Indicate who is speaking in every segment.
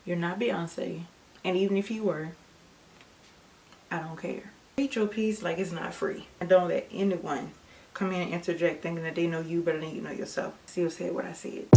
Speaker 1: You're not Beyonce. And even if you were, I don't care. Read your piece like it's not free. And don't let anyone come in and interject thinking that they know you better than you know yourself. Still said what I said.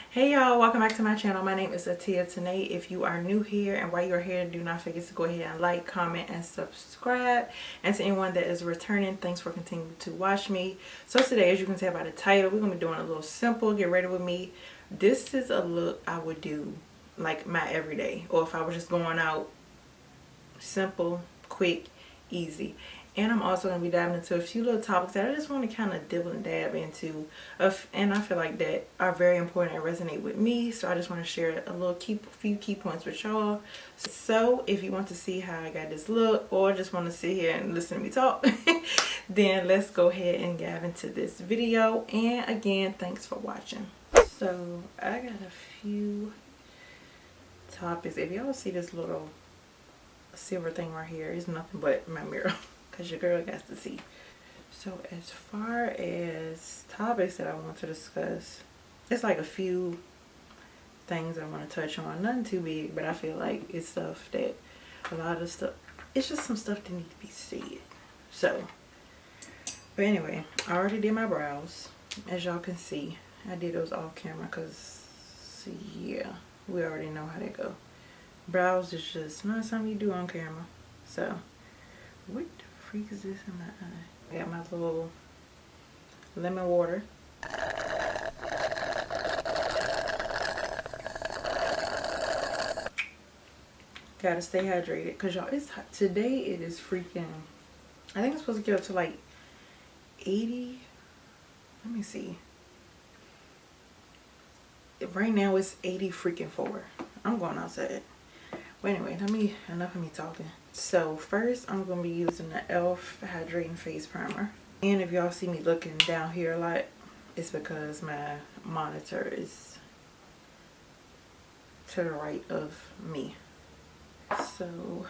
Speaker 1: Hey y'all, welcome back to my channel. My name is Atia Tanae. If you are new here and while you're here, do not forget to go ahead and like, comment, and subscribe. And to anyone that is returning, thanks for continuing to watch me. So today, as you can tell by the title, we're going to be doing a little simple get ready with me. This is a look I would do like my everyday, or if I was just going out, simple, quick, easy. And I'm also going to be diving into a few little topics that I just want to kind of dibble and dab into. And I feel like that are very important and resonate with me. So I just want to share a little few key points with y'all. So if you want to see how I got this look, or just want to sit here and listen to me talk, then let's go ahead and dive into this video. And again, thanks for watching. So I got a few topics. If y'all see this little silver thing right here, it's nothing but my mirror. Because your girl got to see. So as far as topics that I want to discuss, it's like a few things I want to touch on. Nothing too big, but I feel like it's stuff that a lot of stuff, it's just some stuff that need to be said. So, but anyway, I already did my brows. As y'all can see, I did those off camera because, yeah, we already know how they go. Brows is just not something you do on camera. So, what the freak is this in my eye? I got my little lemon water. Gotta stay hydrated because y'all, it's hot. Today it is freaking, I think it's supposed to get up to like 80. Let me see. Right now it's 80 freaking 4. I'm going outside. But anyway, enough of me talking. So first I'm going to be using the e.l.f. Hydrating Face Primer. And if y'all see me looking down here a lot, it's because my monitor is to the right of me. So,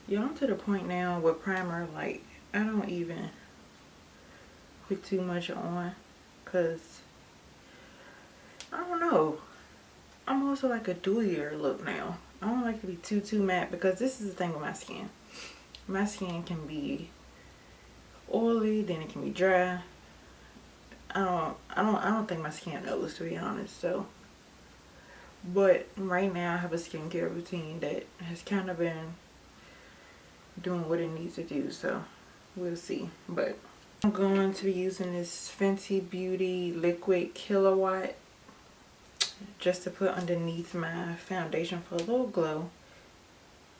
Speaker 1: yeah, I'm to the point now with primer, like, I don't even put too much on. Because, I don't know. I'm also like a dewier look now. I don't like to be too matte because this is the thing with my skin. My skin can be oily, then it can be dry. I don't think my skin knows, to be honest. So, but right now I have a skincare routine that has kind of been doing what it needs to do. So we'll see. But I'm going to be using this Fenty Beauty Liquid Kilowatt just to put underneath my foundation for a little glow.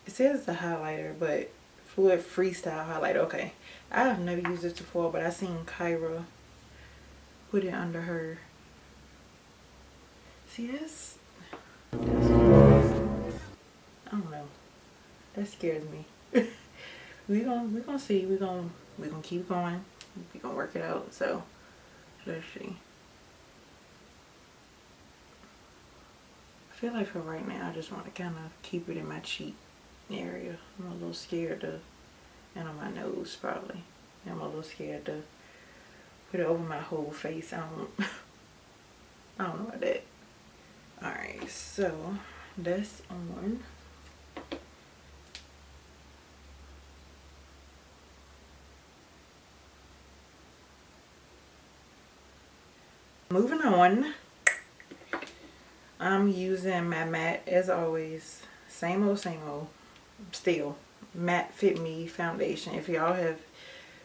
Speaker 1: It says it's a highlighter, but Fluid Freestyle highlighter. Okay, I have never used this before, but I seen Kyra put it under her. See, that's I don't know. That scares me. we gonna see. We gonna keep going. We gonna work it out. So let's see. I feel like for right now, I just want to kind of keep it in my cheek area. I'm a little scared to, and on my nose probably. I'm a little scared to put it over my whole face. I don't know about that. Alright, so that's on. Moving on. I'm using my matte, as always, same old, still, Matte Fit Me foundation. If y'all have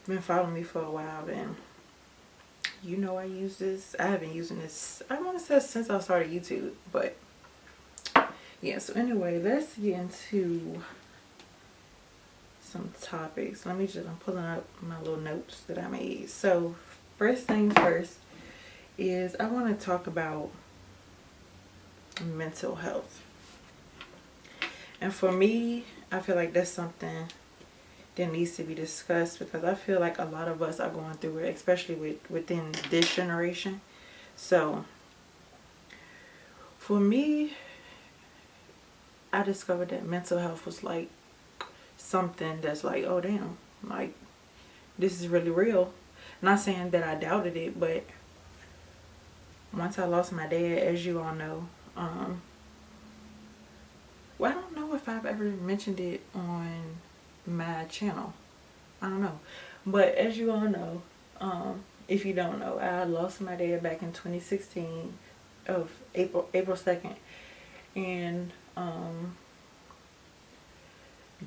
Speaker 1: been following me for a while, then you know I use this. I have been using this, I want to say, since I started YouTube, but yeah. So anyway, let's get into some topics. I'm pulling up my little notes that I made. So first things first is I want to talk about mental health. And for me, I feel like that's something that needs to be discussed because I feel like a lot of us are going through it, especially within this generation. So for me, I discovered that mental health was like something that's like, oh damn, like this is really real. Not saying that I doubted it, but once I lost my dad, as you all know, well, I don't know if I've ever mentioned it on my channel. I don't know. But as you all know, if you don't know, I lost my dad back in 2016 of April 2nd. And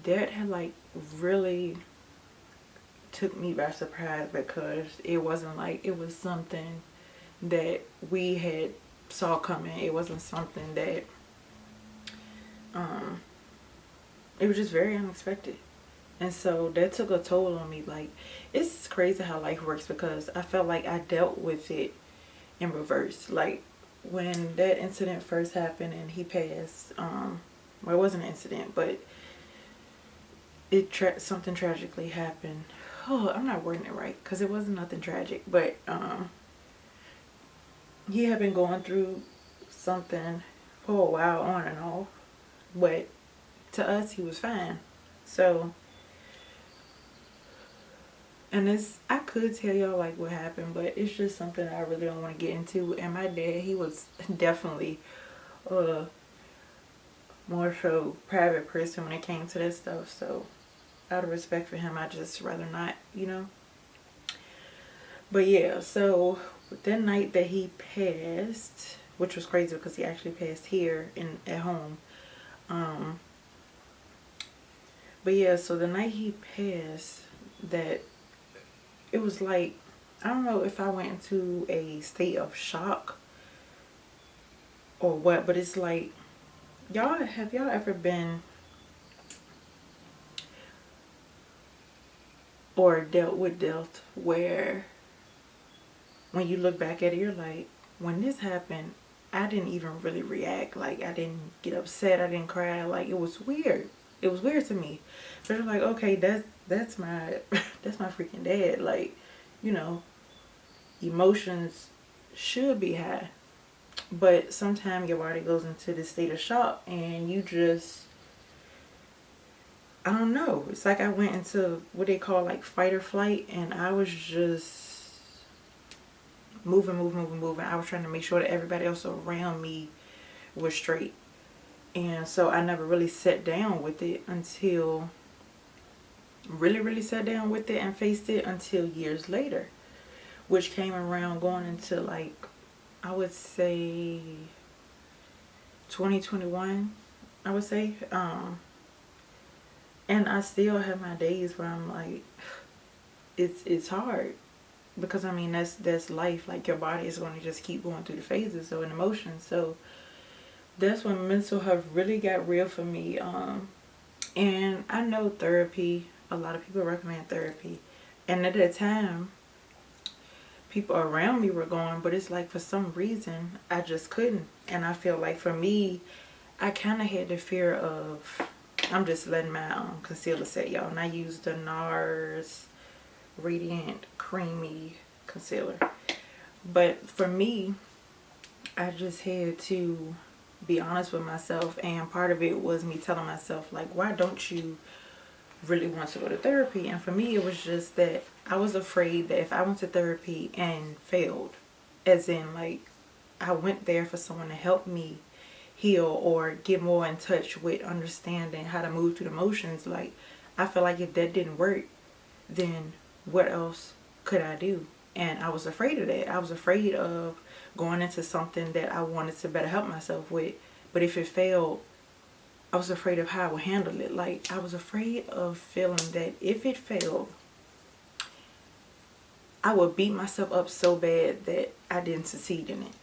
Speaker 1: that had like really took me by surprise, because it wasn't like it was something that we had saw coming. It wasn't something that it was just very unexpected. And so that took a toll on me. Like, it's crazy how life works, because I felt like I dealt with it in reverse. Like, when that incident first happened and he passed, well, it wasn't an incident, but something tragically happened. Oh, I'm not wording it right, because it wasn't nothing tragic, but he had been going through something for a while, on and off, but to us he was fine. So, and I could tell y'all like what happened, but it's just something I really don't want to get into. And my dad, he was definitely more so private person when it came to that stuff. So out of respect for him, I just rather not, you know. But yeah, so that night that he passed, which was crazy because he actually passed here at home. But yeah, so the night he passed, that it was like, I don't know if I went into a state of shock or what, but it's like, have y'all ever been or dealt where when you look back at it, you're like, when this happened, I didn't even really react. Like, I didn't get upset, I didn't cry. Like, it was weird. It was weird to me. But I'm like, okay, that's my that's my freaking dad. Like, you know, emotions should be high, but sometimes your body goes into this state of shock and you just, I don't know, it's like I went into what they call like fight or flight, and I was just moving. I was trying to make sure that everybody else around me was straight. And so I never really sat down with it until, really sat down with it and faced it until years later, which came around going into like, I would say 2021, I would say. And I still have my days where I'm like, it's hard, because I mean that's life. Like, your body is going to just keep going through the phases of an emotion. So that's when mental health really got real for me. And I know therapy, a lot of people recommend therapy, and at that time people around me were going, but it's like for some reason I just couldn't. And I feel like for me, I kind of had the fear of, I'm just letting my concealer set, y'all, and I used the NARS Radiant Creamy Concealer. But for me, I just had to be honest with myself, and part of it was me telling myself, like, why don't you really want to go to therapy? And for me, it was just that I was afraid that if I went to therapy and failed, as in like I went there for someone to help me heal or get more in touch with understanding how to move through the emotions, like I felt like if that didn't work, then what else could I do? And I was afraid of that. I was afraid of going into something that I wanted to better help myself with, but if it failed, I was afraid of how I would handle it. Like, I was afraid of feeling that if it failed, I would beat myself up so bad that I didn't succeed in it,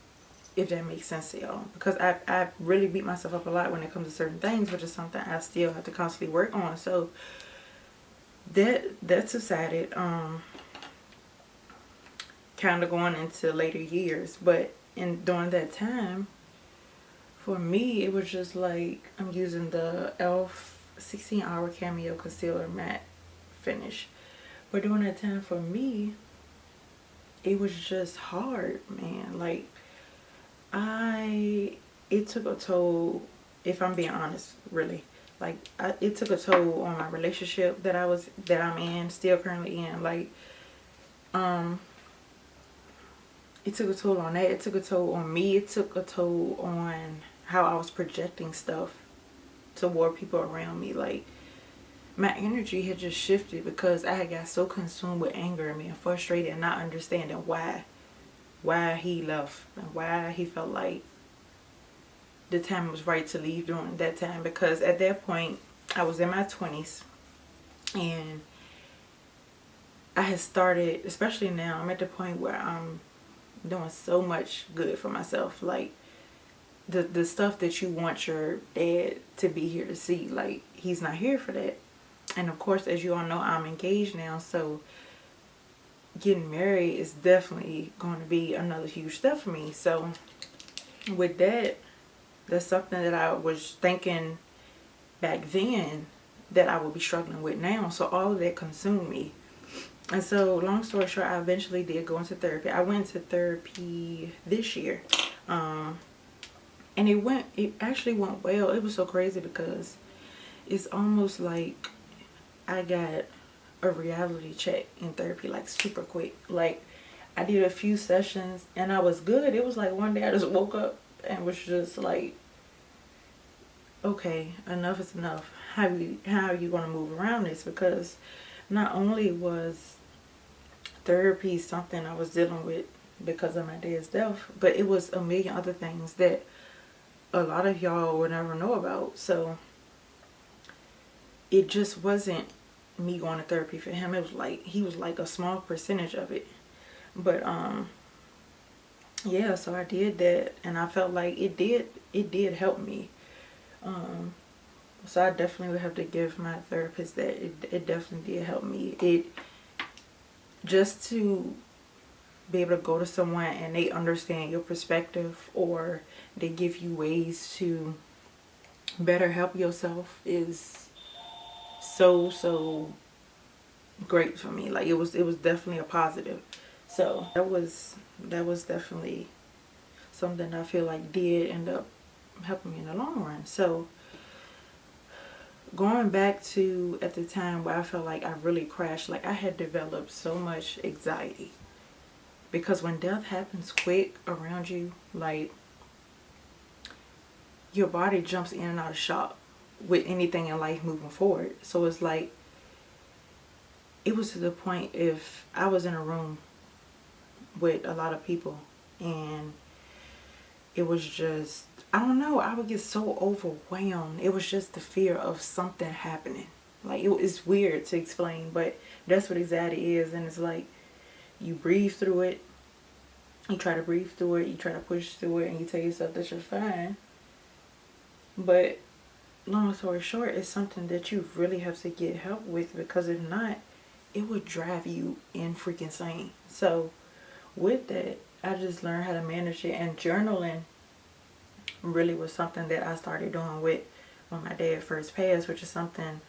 Speaker 1: if that makes sense to y'all. Because I really beat myself up a lot when it comes to certain things, which is something I still have to constantly work on. So that subsided kind of going into later years. But during that time, for me, it was just like, I'm using the e.l.f. 16 Hour Cameo Concealer Matte Finish. But during that time, for me, it was just hard, man. Like, it took a toll if I'm being honest, really. Like, it took a toll on my relationship that I'm in, still currently in. Like, it took a toll on that. It took a toll on me. It took a toll on how I was projecting stuff toward people around me. Like, my energy had just shifted because I had got so consumed with anger and being frustrated and not understanding why he left and why he felt like the time was right to leave during that time. Because at that point, I was in my 20s, and I had started, especially now, I'm at the point where I'm doing so much good for myself. Like, the stuff that you want your dad to be here to see, like, he's not here for that. And of course, as you all know, I'm engaged now, so getting married is definitely going to be another huge step for me. So with that, that's something that I was thinking back then that I would be struggling with now. So all of that consumed me. And so, long story short, I eventually did go into therapy. I went to therapy this year. And it actually went well. It was so crazy because it's almost like I got a reality check in therapy, like, super quick. Like, I did a few sessions and I was good. It was like one day I just woke up and was just like, okay, enough is enough. How are you going to move around this? Because not only was therapy something I was dealing with because of my dad's death, but it was a million other things that a lot of y'all would never know about. So it just wasn't me going to therapy for him. It was like he was like a small percentage of it. But yeah, so I did that and I felt like it did help me. So I definitely would have to give my therapist that. It definitely did help me. It just to be able to go to someone and they understand your perspective, or they give you ways to better help yourself, is so great for me. Like, it was definitely a positive. So that was definitely something I feel like did end up helping me in the long run. So going back to at the time where I felt like I really crashed, like, I had developed so much anxiety because when death happens quick around you, like, your body jumps in and out of shock with anything in life moving forward. So it's like, it was to the point, if I was in a room with a lot of people and it was just, I don't know, I would get so overwhelmed. It was just the fear of something happening. Like, it's weird to explain, but that's what anxiety is. And it's like, you breathe through it, you try to breathe through it, you try to push through it, and you tell yourself that you're fine. But long story short, it's something that you really have to get help with, because if not, it would drive you in freaking insane. So with that, I just learned how to manage it, and journaling really was something that I started doing with when my dad first passed, which is something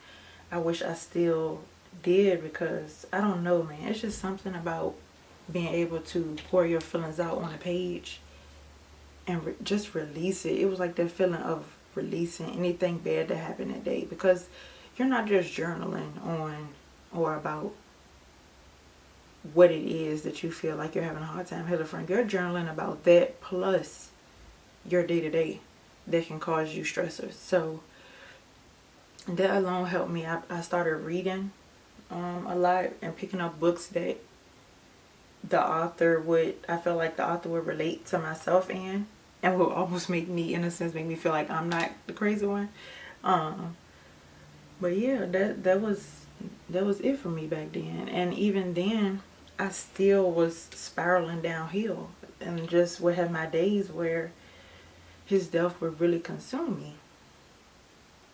Speaker 1: I wish I still did, because I don't know, man, it's just something about being able to pour your feelings out on a page and just release it. It was like that feeling of releasing anything bad that happened that day, because you're not just journaling on or about what it is that you feel like you're having a hard time healing from. You're journaling about that plus your day-to-day that can cause you stressors. So that alone helped me. I started reading a lot and picking up books that I feel like the author would relate to myself in, and will almost make me, in a sense, make me feel like I'm not the crazy one. But yeah, that was it for me back then. And even then, I still was spiraling downhill, and just would have my days where his death would really consume me,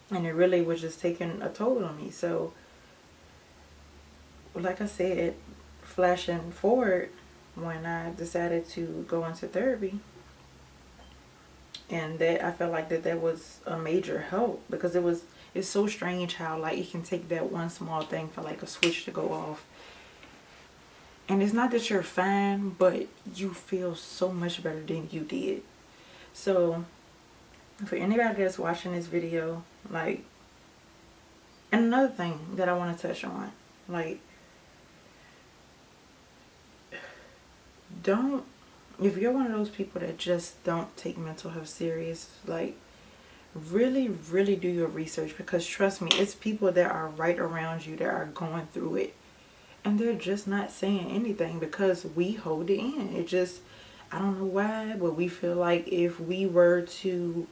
Speaker 1: and it really was just taking a toll on me. So like I said, flashing forward, when I decided to go into therapy, and that I felt like that was a major help, because it's so strange how, like, it can take that one small thing for, like, a switch to go off. And it's not that you're fine, but you feel so much better than you did. So For anybody that's watching this video, like, and another thing that I want to touch on, like, don't, if you're one of those people that just don't take mental health serious, like, really, really do your research, because trust me, it's people that are right around you that are going through it, and they're just not saying anything because we hold it in. It just, I don't know why, but we feel like if we were to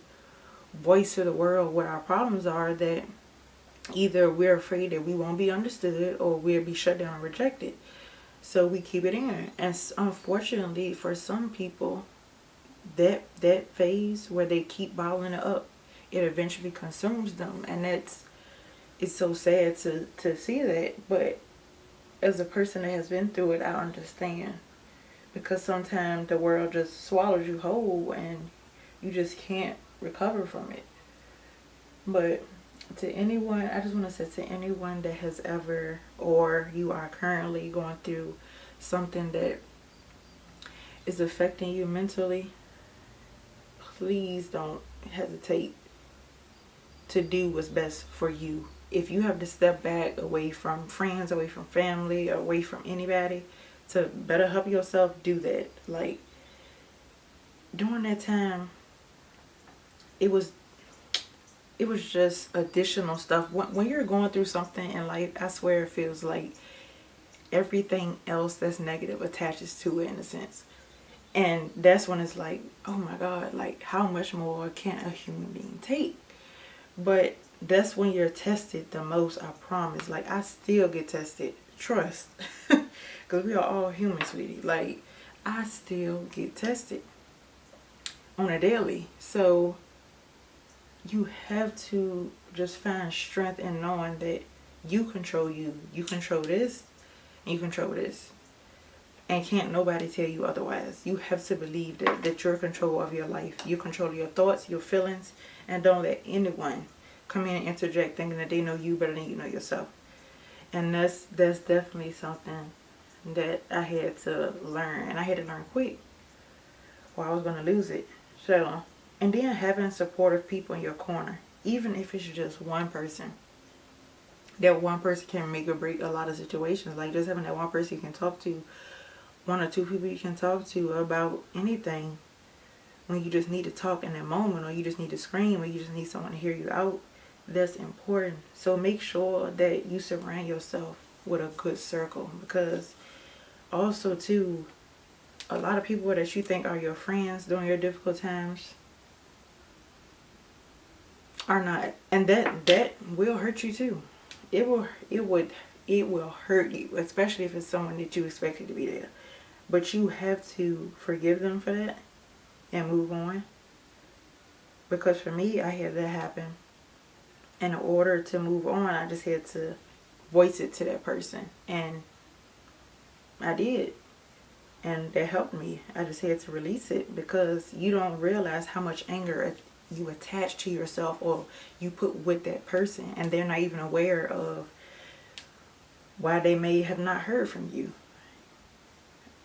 Speaker 1: voice to the world what our problems are, that either we're afraid that we won't be understood or we'll be shut down and rejected. So we keep it in. And unfortunately, for some people, that phase where they keep bottling it up, it eventually consumes them. And it's so sad to see that. But as a person that has been through it, I understand. Because sometimes the world just swallows you whole and you just can't recover from it. But to anyone, I just want to say, to anyone that has ever, or you are currently going through something that is affecting you mentally, please don't hesitate to do what's best for you. If you have to step back away from friends, away from family, away from anybody to better help yourself, do that. Like, during that time, it was just additional stuff. When you're going through something in life, I swear it feels like everything else that's negative attaches to it, in a sense. And that's when it's like, oh my God, like, how much more can a human being take? But that's when you're tested the most, I promise. Like, I still get tested. Trust. Because we are all human, sweetie. Like, I still get tested on a daily. So you have to just find strength in knowing that you control you. You control this, and you control this. And can't nobody tell you otherwise. You have to believe that you're in control of your life. You control your thoughts, your feelings, and don't let anyone come in and interject thinking that they know you better than you know yourself. And that's definitely something that I had to learn. And I had to learn quick, or I was going to lose it. So, and then having supportive people in your corner, even if it's just one person. That one person can make or break a lot of situations. Like, just having that one person you can talk to, one or two people you can talk to about anything, when you just need to talk in that moment, or you just need to scream, or you just need someone to hear you out. That's important. So make sure that you surround yourself with a good circle, because also too, a lot of people that you think are your friends during your difficult times are not, and that will hurt you too. It will hurt you, especially if it's someone that you expected to be there. But you have to forgive them for that and move on. Because for me, I had that happen. In order to move on, I just had to voice it to that person. And I did. And that helped me. I just had to release it, because you don't realize how much anger you attach to yourself, or you put with that person, and they're not even aware of why they may have not heard from you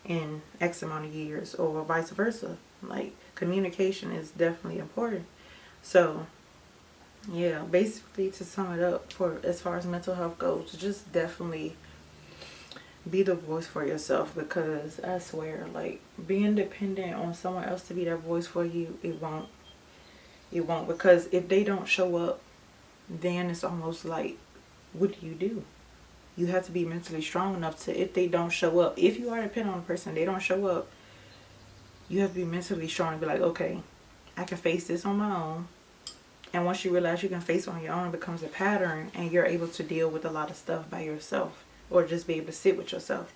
Speaker 1: in X amount of years, or vice versa. Like, communication is definitely important. So yeah, basically, to sum it up, for as far as mental health goes, just definitely be the voice for yourself, because I swear, like, being dependent on someone else to be that voice for you, it won't. Because if they don't show up, then it's almost like, what do? You have to be mentally strong enough to, if they don't show up, if you are dependent on a person, they don't show up, you have to be mentally strong and be like, okay, I can face this on my own. And once you realize you can face it on your own, it becomes a pattern, and you're able to deal with a lot of stuff by yourself, or just be able to sit with yourself.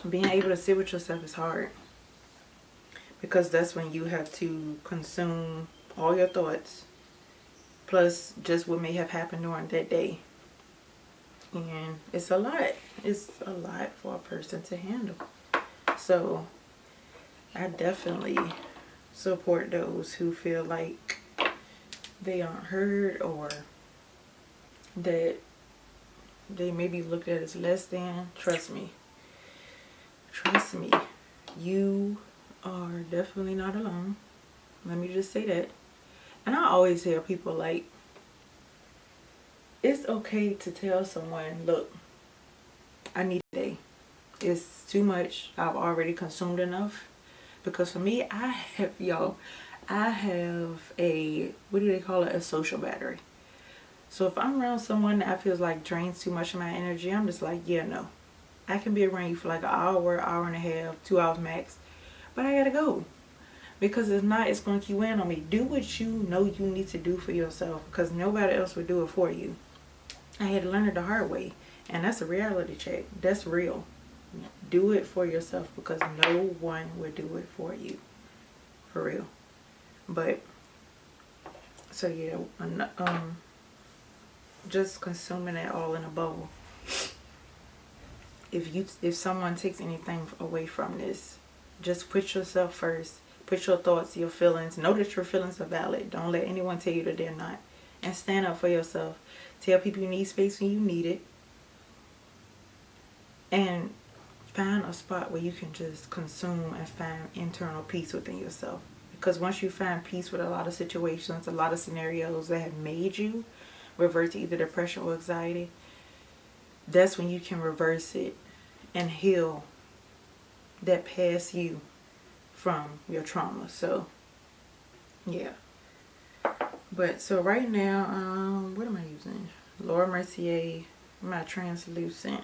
Speaker 1: Being able to sit with yourself is hard, because that's when you have to consume all your thoughts, plus just what may have happened during that day. And it's a lot. It's a lot for a person to handle. So I definitely support those who feel like they aren't heard, or that they may be looked at as less than. Trust me. You are definitely not alone. Let me just say that. And I always tell people, like, it's okay to tell someone, look, I need a day. It's too much. I've already consumed enough. Because for me, I have a, what do they call it? A social battery. So if I'm around someone that I feel like drains too much of my energy, I'm just like, yeah, no. I can be around you for like an hour, hour and a half, 2 hours max. But I gotta go. Because if not, it's going to keep weighing on me. Do what you know you need to do for yourself. Because nobody else will do it for you. I had to learn it the hard way. And that's a reality check. That's real. Do it for yourself because no one will do it for you. For real. But, so yeah, just consuming it all in a bubble. If someone takes anything away from this, just put yourself first. Put your thoughts, your feelings. Know that your feelings are valid. Don't let anyone tell you that they're not. And stand up for yourself. Tell people you need space when you need it. And find a spot where you can just consume and find internal peace within yourself. Because once you find peace with a lot of situations, a lot of scenarios that have made you revert to either depression or anxiety, that's when you can reverse it and heal that past you from your trauma. So yeah. But so right now, what am I using? Laura Mercier, my translucent.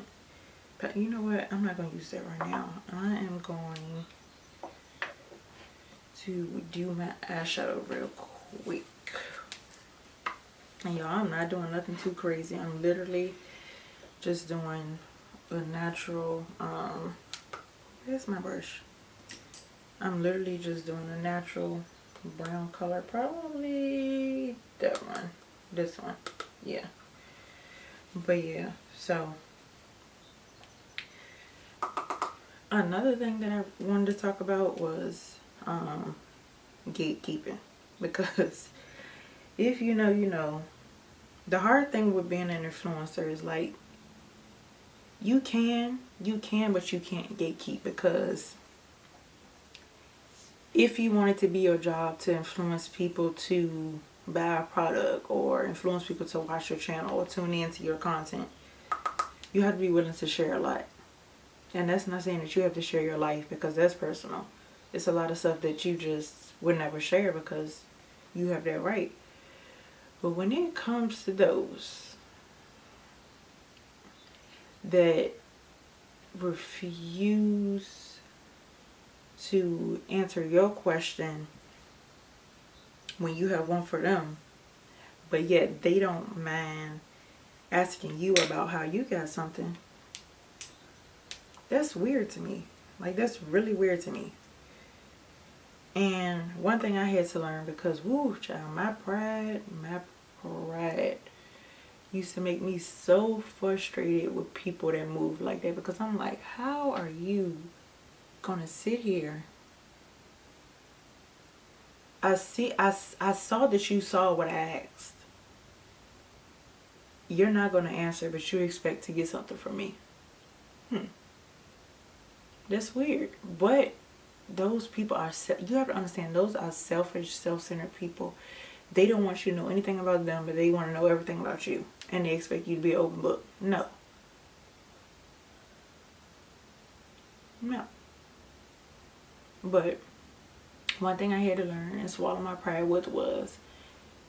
Speaker 1: But you know what? I'm not going to use that right now. I am going to do my eyeshadow real quick. And y'all, I'm not doing nothing too crazy. I'm literally just doing a natural, where's my brush? I'm literally just doing a natural brown color. Probably that one. This one. Yeah. But yeah, so another thing that I wanted to talk about was gatekeeping. Because if you know, you know. The hard thing with being an influencer is like you can, but you can't gatekeep. Because if you want it to be your job to influence people to buy a product or influence people to watch your channel or tune into your content, you have to be willing to share a lot. And that's not saying that you have to share your life, because that's personal. It's a lot of stuff that you just would never share because you have that right. But when it comes to those that refuse to answer your question when you have one for them, but yet they don't mind asking you about how you got something, that's weird to me. Like, that's really weird to me. And one thing I had to learn, because woo child, my pride used to make me so frustrated with people that move like that. Because I'm like, how are you gonna sit here? I saw that you saw what I asked. You're not gonna answer, but you expect to get something from me. That's weird. But those people are, you have to understand, those are selfish, self-centered people. They don't want you to know anything about them, but they want to know everything about you. And they expect you to be an open book. No. No. But one thing I had to learn and swallow my pride with was,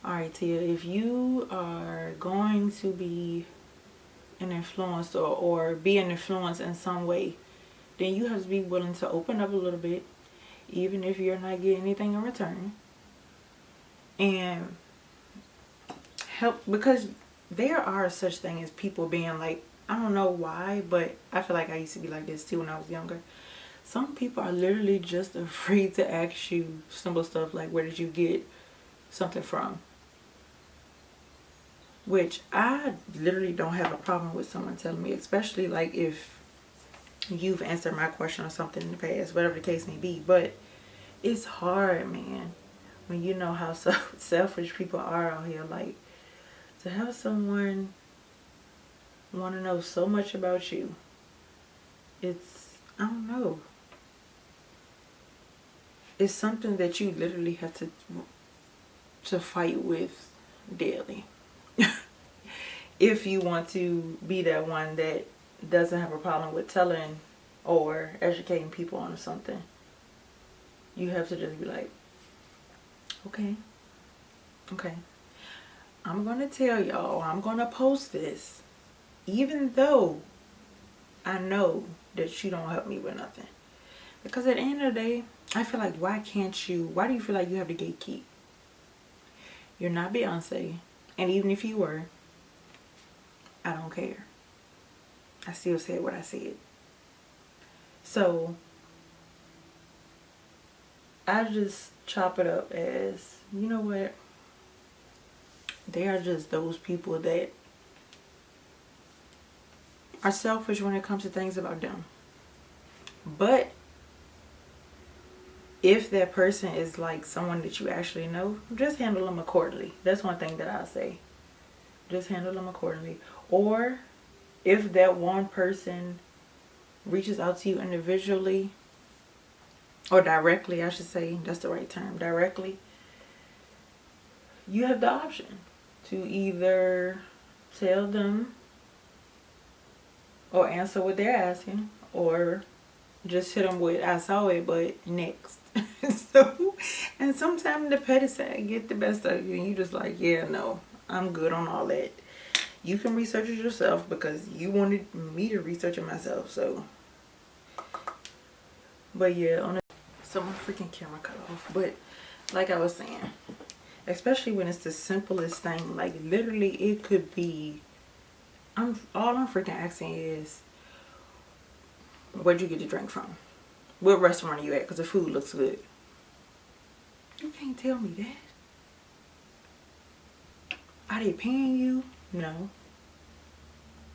Speaker 1: alright Tia, if you are going to be an influencer or be an influence in some way, then you have to be willing to open up a little bit, even if you're not getting anything in return. And help, because there are such thing as people being like, I don't know why, but I feel like I used to be like this too when I was younger. Some people are literally just afraid to ask you simple stuff like, where did you get something from? Which I literally don't have a problem with someone telling me, especially like if you've answered my question or something in the past, whatever the case may be. But it's hard, man, when you know how selfish people are out here. Like, to have someone want to know so much about you, it's, I don't know. is something that you literally have to fight with daily. If you want to be that one that doesn't have a problem with telling or educating people on something, you have to just be like, okay, I'm gonna tell y'all, I'm gonna post this, even though I know that you don't help me with nothing. Because at the end of the day, I feel like, why do you feel like you have to gatekeep? You're not Beyonce, and even if you were, I don't care. I still said what I said. So I just chop it up as, you know what? They are just those people that are selfish when it comes to things about them. But if that person is like someone that you actually know, just handle them accordingly. That's one thing that I'll say. Just handle them accordingly. Or if that one person reaches out to you individually, or directly, I should say, that's the right term, directly, you have the option to either tell them or answer what they're asking, or just hit them with, I saw it, but next. So, and sometimes the petty side get the best of you, and you just like, yeah, no, I'm good on all that. You can research it yourself because you wanted me to research it myself. So, but yeah, so my freaking camera cut off. But like I was saying, especially when it's the simplest thing, like literally it could be, all I'm freaking asking is, where'd you get the drink from? What restaurant are you at? Because the food looks good. You can't tell me that. Are they paying you? No.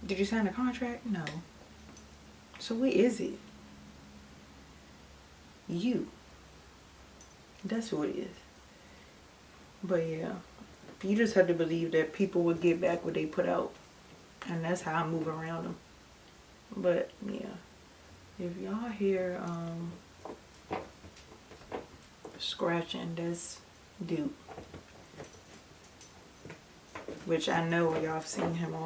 Speaker 1: Did you sign a contract? No. So what is it? You. That's what it is. But yeah, you just have to believe that people will get back what they put out. And that's how I move around them. But yeah, if y'all hear scratching, that's Duke, which I know y'all have seen him on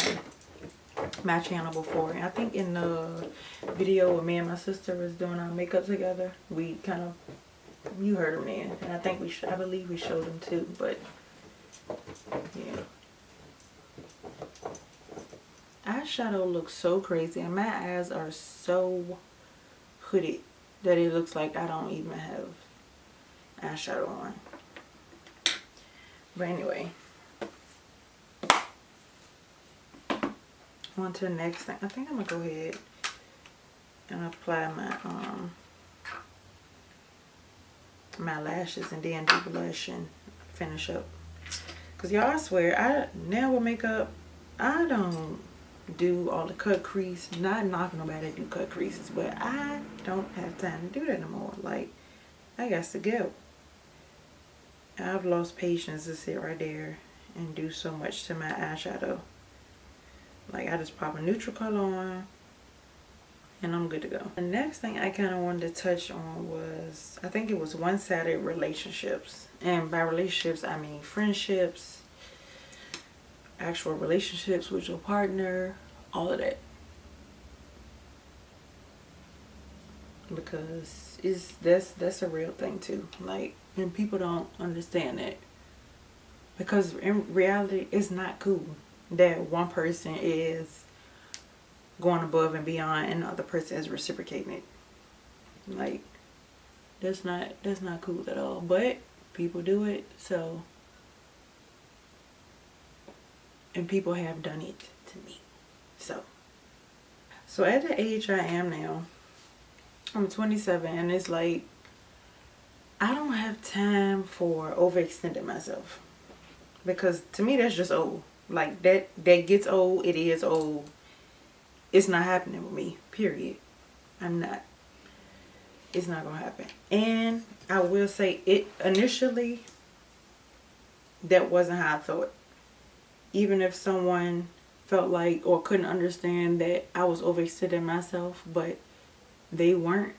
Speaker 1: my channel before. And I think in the video where me and my sister was doing our makeup together, we kind of, you heard him then, and I think I believe we showed him too. But yeah, eyeshadow looks so crazy, and my eyes are so hooded that it looks like I don't even have eyeshadow on. But anyway, on to the next thing. I think I'm gonna go ahead and apply my lashes and then do blush and finish up. Cause y'all, I swear, now with makeup, I don't do all the cut crease. Not knocking nobody that do cut creases, but I don't have time to do that anymore. Like, I got to go. I've lost patience to sit right there and do so much to my eyeshadow. Like, I just pop a neutral color on and I'm good to go. The next thing I kind of wanted to touch on was, I think it was one-sided relationships. And by relationships, I mean friendships, actual relationships with your partner, all of that. Because that's a real thing too. Like, and people don't understand that. Because in reality, it's not cool that one person is going above and beyond and the other person is reciprocating it. Like, that's not cool at all. But people do it, so, and people have done it to me. So at the age I am now, I'm 27, and it's like, I don't have time for overextending myself. Because to me, that's just old. Like, that gets old. It is old. It's not happening with me, period. I'm not. It's not gonna happen. And I will say, it initially, that wasn't how I thought. Even if someone felt like or couldn't understand that I was overextending myself, but they weren't,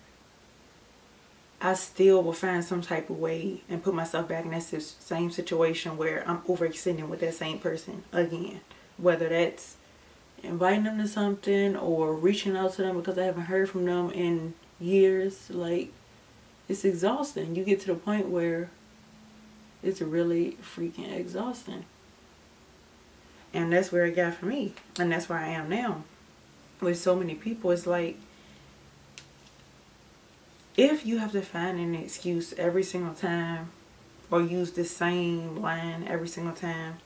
Speaker 1: I still will find some type of way and put myself back in that same situation where I'm overextending with that same person again. Whether that's inviting them to something or reaching out to them because I haven't heard from them in years. Like, it's exhausting. You get to the point where it's really freaking exhausting. And that's where it got for me. And that's where I am now. With so many people, it's like, if you have to find an excuse every single time or use the same line every single time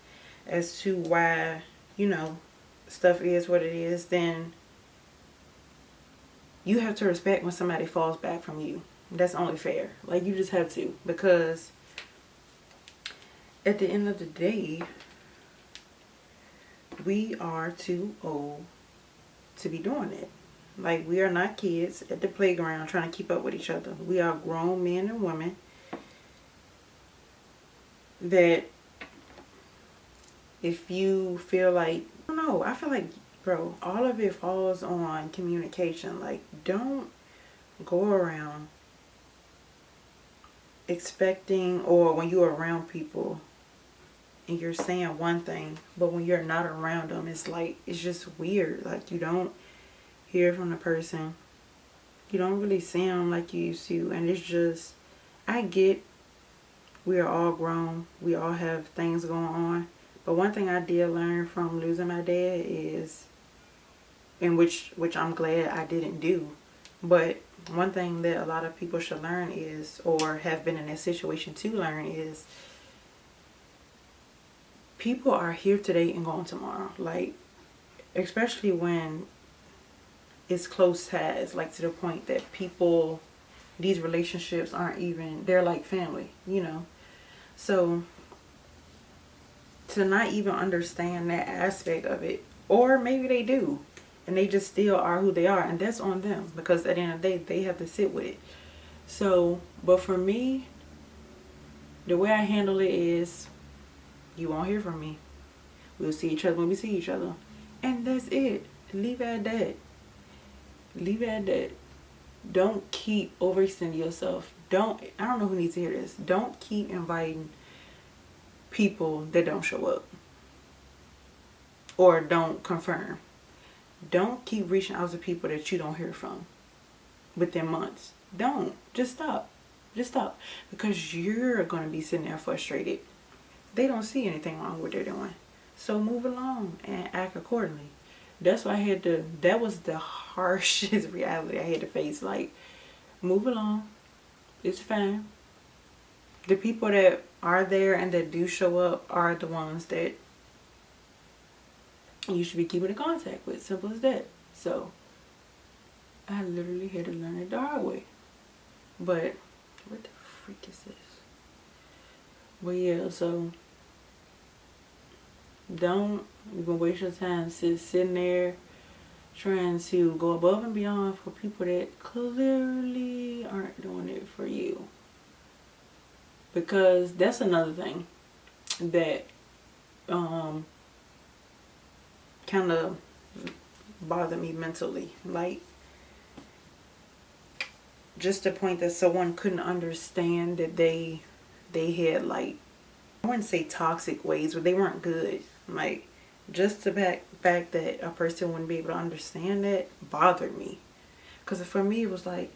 Speaker 1: as to why, stuff is what it is, then you have to respect when somebody falls back from you. That's only fair. Like, you just have to. Because at the end of the day, we are too old to be doing it. Like, we are not kids at the playground trying to keep up with each other. We are grown men and women that, if you feel like, I don't know, I feel like, bro, all of it falls on communication. Like, don't go around expecting, or when you're around people and you're saying one thing, but when you're not around them, it's like, it's just weird. Like, you don't hear from the person. You don't really see them like you used to. And it's just, I get we are all grown. We all have things going on. But one thing I did learn from losing my dad is, and which I'm glad I didn't do, but one thing that a lot of people should learn is, or have been in that situation to learn, is people are here today and gone tomorrow. Like, especially when it's close ties, like to the point that people, these relationships aren't even, they're like family, So to not even understand that aspect of it, or maybe they do, and they just still are who they are, and that's on them, because at the end of the day, they have to sit with it. So, but for me, the way I handle it is, you won't hear from me. We'll see each other when we see each other. And that's it. Leave it at that. Leave it at that. Don't keep overextending yourself. I don't know who needs to hear this. Don't keep inviting people that don't show up or don't confirm. Don't keep reaching out to people that you don't hear from within months. Don't. Just stop. Just stop. Because you're going to be sitting there frustrated. They don't see anything wrong with what they're doing. So move along and act accordingly. That's why that was the harshest reality I had to face. Like, move along. It's fine. The people that are there and that do show up are the ones that you should be keeping in contact with. Simple as that. So, I literally had to learn it the hard way. But, what the freak is this? But yeah, so don't even waste your time sitting there trying to go above and beyond for people that clearly aren't doing it for you. Because that's another thing that kind of bothered me mentally. Like, just the point that someone couldn't understand that they had, like, I wouldn't say toxic ways, but they weren't good. Like, just the fact that a person wouldn't be able to understand that bothered me. Because for me, it was like,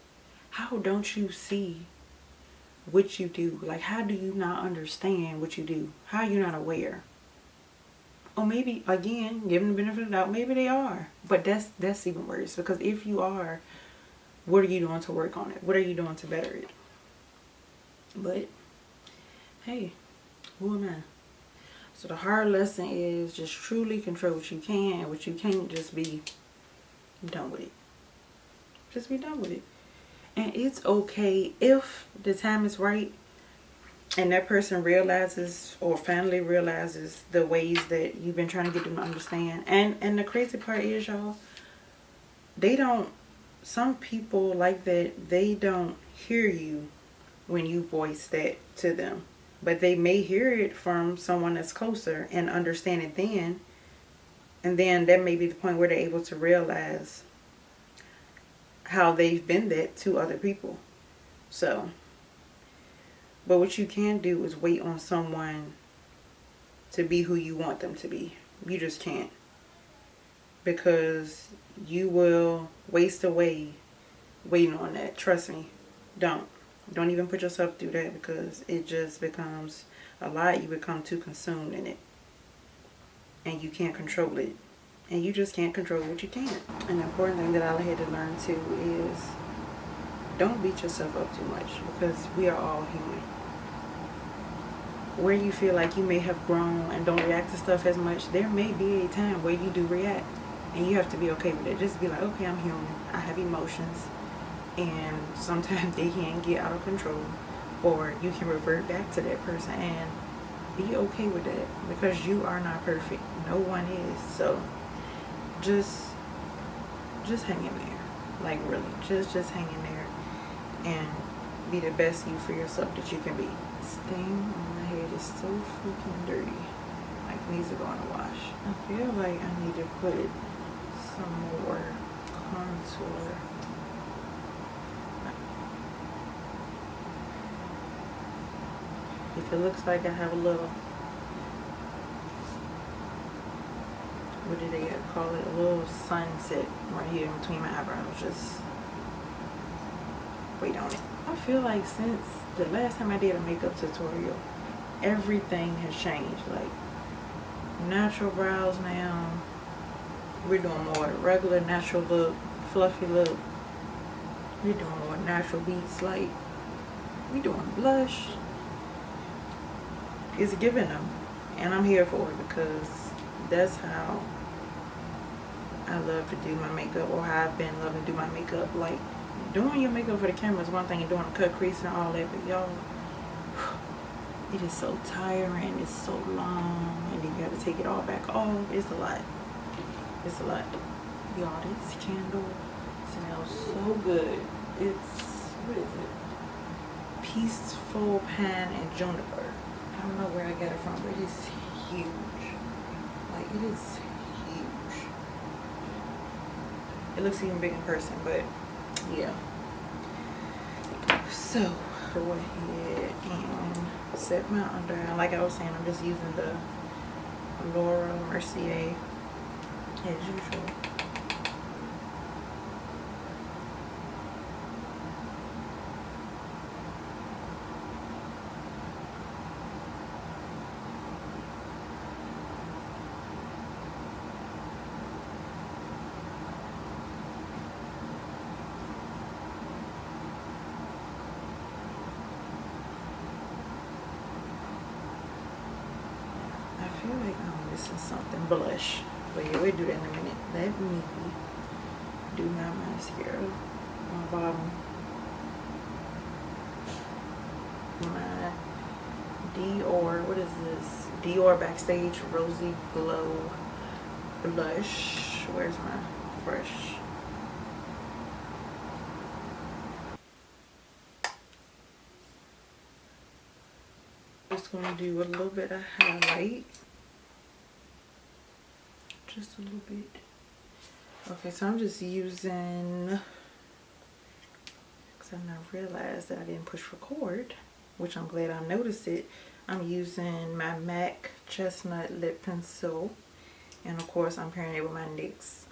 Speaker 1: how don't you see what you do? Like, how do you not understand what you do? How are you not aware? Or maybe, again, give them the benefit of the doubt, maybe they are. But that's even worse. Because if you are, what are you doing to work on it? What are you doing to better it? But, hey, who am I? So the hard lesson is just truly control what you can, and what you can't, just be done with it. Just be done with it. And it's okay if the time is right and that person realizes or finally realizes the ways that you've been trying to get them to understand. And the crazy part is, y'all, some people like that, they don't hear you when you voice that to them. But they may hear it from someone that's closer and understand it then. And then that may be the point where they're able to realize how they've been that to other people.
Speaker 2: So, but what you can do is wait on someone to be who you want them to be. You just can't. Because you will waste away waiting on that. Trust me. Don't even put yourself through that, because it just becomes a lot. You become too consumed in it, and you can't control it, and you just can't control what you can't. An important thing that I had to learn too is don't beat yourself up too much, because we are all human. Where you feel like you may have grown and don't react to stuff as much, there may be a time where you do react, and you have to be okay with it. Just be like, okay, I'm human. I have emotions, and sometimes they can get out of control, or you can revert back to that person and be okay with that, because you are not perfect. No one is. So just hang in there. Like, really, just hang in there and be the best you for yourself that you can be. This thing on my head is so freaking dirty. Like, it needs to go in the wash. I feel like I need to put some more contour. If it looks like I have a little, what do they call it? A little sunset right here in between my eyebrows. Just wait on it. I feel like since the last time I did a makeup tutorial, everything has changed. Like, natural brows now. We're doing more regular natural look, fluffy look. We're doing more natural beats. Like, we're doing blush. It's giving them, and I'm here for it, because that's how I love to do my makeup, or how I've been loving to do my makeup. Like, doing your makeup for the camera is one thing, and doing a cut crease and all that, but y'all, it is so tiring. It's so long, and then you have to take it all back off. It's a lot. It's a lot. Y'all, this candle smells so good. It's, what is it? Peaceful Pine and Juniper. I don't know where I got it from, but it's huge. Like, it is huge. It looks even big in person, but yeah. So, go ahead and set my under eye. Like I was saying, I'm just using the Laura Mercier as usual. I feel like I'm missing something. Blush. But yeah, we'll do that in a minute. Let me do my mascara. My bottom. My Dior. What is this? Dior Backstage Rosy Glow Blush. Where's my brush? Just gonna do a little bit of highlight. Just a little bit. Okay, so I'm just using, because I now realized that I didn't push record, which I'm glad I noticed it. I'm using my MAC Chestnut Lip Pencil, and of course I'm pairing it with my NYX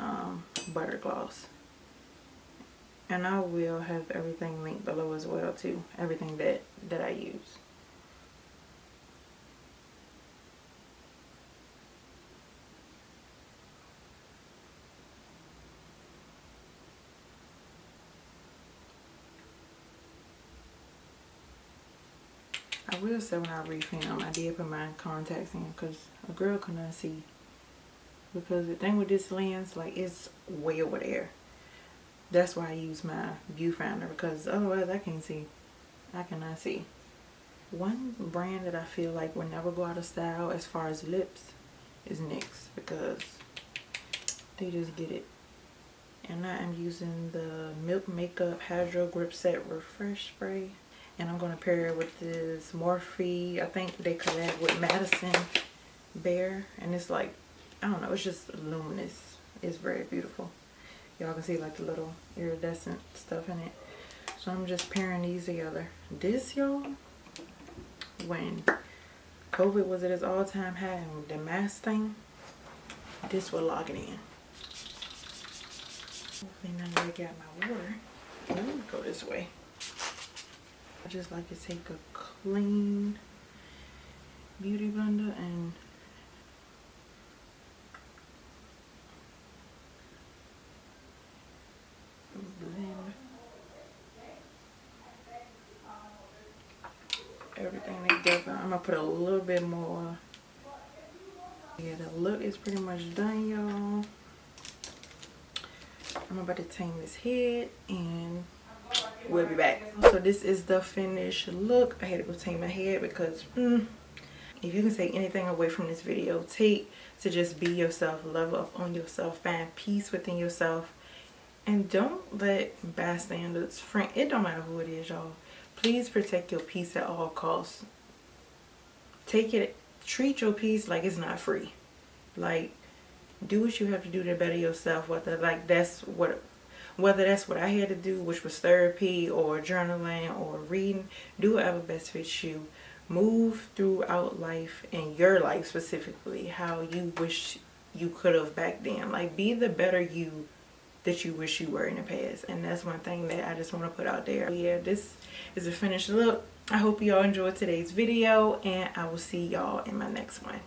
Speaker 2: Butter Gloss. And I will have everything linked below as well too, everything that I use. I will say when I refilm, I did put my contacts in, because a girl cannot see. Because the thing with this lens, like, it's way over there. That's why I use my viewfinder, because otherwise I can't see. I cannot see. One brand that I feel like will never go out of style as far as lips is NYX, because they just get it. And I am using the Milk Makeup Hydro Grip Set Refresh Spray. And I'm going to pair it with this Morphe. I think they collab with Madison Bear. And it's like, I don't know, it's just luminous. It's very beautiful. Y'all can see like the little iridescent stuff in it.
Speaker 1: So I'm just pairing these together. This, y'all, when COVID was at its all-time high and the mask thing, this will lock it in. Hopefully now that I got my water. Let me go this way. I just like to take a clean beauty blender and blend everything together. I'm gonna put a little bit more. Yeah, the look is pretty much done, y'all. I'm about to tame this head and we'll be back. So this is the finished look. I had to go tame my head because if you can take anything away from this video, take to just be yourself, love up on yourself, find peace within yourself, and don't let bystanders, friend, it don't matter who it is, y'all. Please protect your peace at all costs. Treat your peace like it's not free. Like, do what you have to do to better yourself, whether that's what I had to do, which was therapy or journaling or reading. Do whatever best fits you. Move throughout life, and your life specifically, how you wish you could have back then. Like, be the better you that you wish you were in the past. And that's one thing that I just want to put out there. Yeah, this is a finished look. I hope y'all enjoyed today's video, and I will see y'all in my next one.